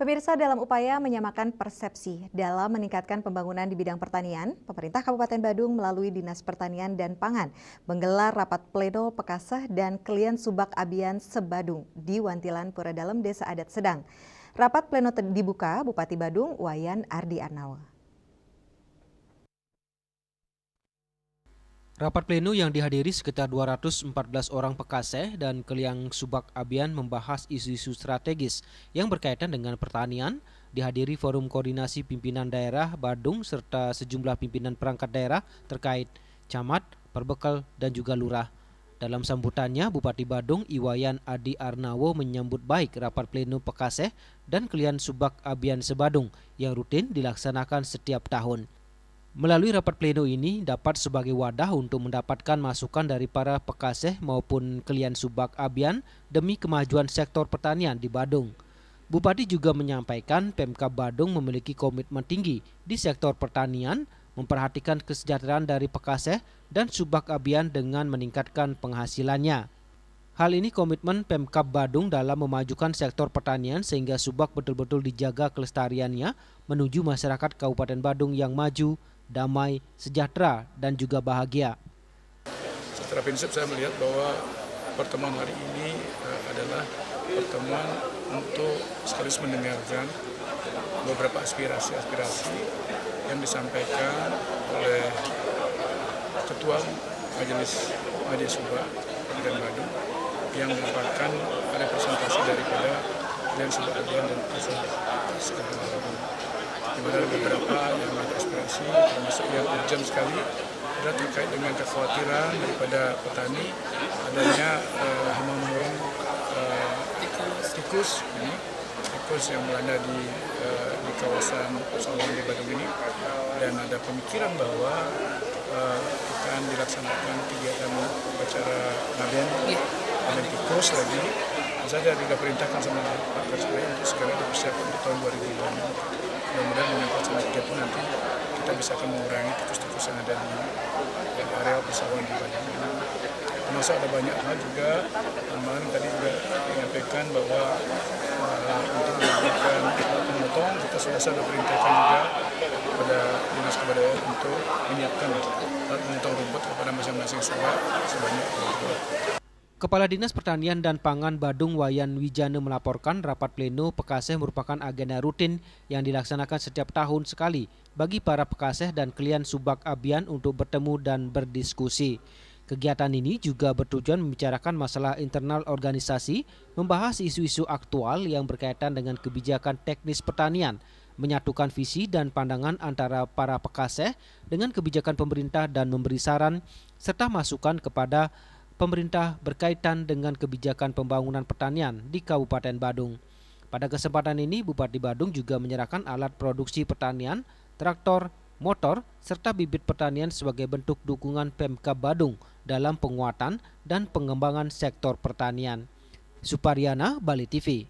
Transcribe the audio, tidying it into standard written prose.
Pemirsa, dalam upaya menyamakan persepsi dalam meningkatkan pembangunan di bidang pertanian, pemerintah Kabupaten Badung melalui Dinas Pertanian dan Pangan menggelar rapat pleno Pekaseh dan Klien Subak Abian Sebadung di Wantilan Pura Dalem, Desa Adat Sedang. Rapat pleno dibuka Bupati Badung Wayan Ardi Arnawa. Rapat pleno yang dihadiri sekitar 214 orang Pekaseh dan Klien Subak Abian membahas isu-isu strategis yang berkaitan dengan pertanian, dihadiri forum koordinasi pimpinan daerah Badung serta sejumlah pimpinan perangkat daerah terkait camat, perbekal, dan juga lurah. Dalam sambutannya, Bupati Badung Iwayan Adi Arnawo menyambut baik rapat pleno Pekaseh dan Klien Subak Abian Sebadung yang rutin dilaksanakan setiap tahun. Melalui rapat pleno ini dapat sebagai wadah untuk mendapatkan masukan dari para Pekaseh maupun Klien Subak Abian demi kemajuan sektor pertanian di Badung. Bupati juga menyampaikan Pemkab Badung memiliki komitmen tinggi di sektor pertanian, memperhatikan kesejahteraan dari Pekaseh dan Subak Abian dengan meningkatkan penghasilannya. Hal ini komitmen Pemkab Badung dalam memajukan sektor pertanian sehingga Subak betul-betul dijaga kelestariannya menuju masyarakat Kabupaten Badung yang maju, damai, sejahtera, dan juga bahagia. Secara prinsip saya melihat bahwa pertemuan hari ini adalah pertemuan untuk sekaligus mendengarkan beberapa aspirasi-aspirasi yang disampaikan oleh Ketua Majelis Subak Kabupaten Badung yang merupakan representasi daripada Klien Subak Abian dan Kabupaten Badung. Di mana beberapa yang ada aspirasi termasuk yang urgent sekali adalah terkait dengan kekhawatiran daripada petani adanya hama tikus yang melanda di kawasan persawahan di Badung ini, dan ada pemikiran bahwa akan dilaksanakan kegiatan upacara ngaben tikus lagi. Saya sudah perintahkan sama Pak Presiden untuk segera dipersiapkan untuk tahun 2020. Mudah-mudahan dengan pelaksanaan kegiatan nanti kita bisa akan mengurangi tikus-tikus yang ada di area persawahan di Badung ini. Termasuk ada banyak hal juga, kemarin tadi juga menyampaikan bahwa untuk melakukan pemotong, kita sudah perintahkan juga kepada Dinas Kebudayaan untuk menyiapkan alat pemotong rumput kepada masing-masing subak sebanyak 2. Kepala Dinas Pertanian dan Pangan Badung Wayan Wijana melaporkan rapat pleno Pekaseh merupakan agenda rutin yang dilaksanakan setiap tahun sekali bagi para Pekaseh dan Klien Subak Abian untuk bertemu dan berdiskusi. Kegiatan ini juga bertujuan membicarakan masalah internal organisasi, membahas isu-isu aktual yang berkaitan dengan kebijakan teknis pertanian, menyatukan visi dan pandangan antara para Pekaseh dengan kebijakan pemerintah dan memberi saran serta masukan kepada pemerintah berkaitan dengan kebijakan pembangunan pertanian di Kabupaten Badung. Pada kesempatan ini, Bupati Badung juga menyerahkan alat produksi pertanian, traktor, motor, serta bibit pertanian sebagai bentuk dukungan Pemkab Badung dalam penguatan dan pengembangan sektor pertanian. Suparyana, Bali TV.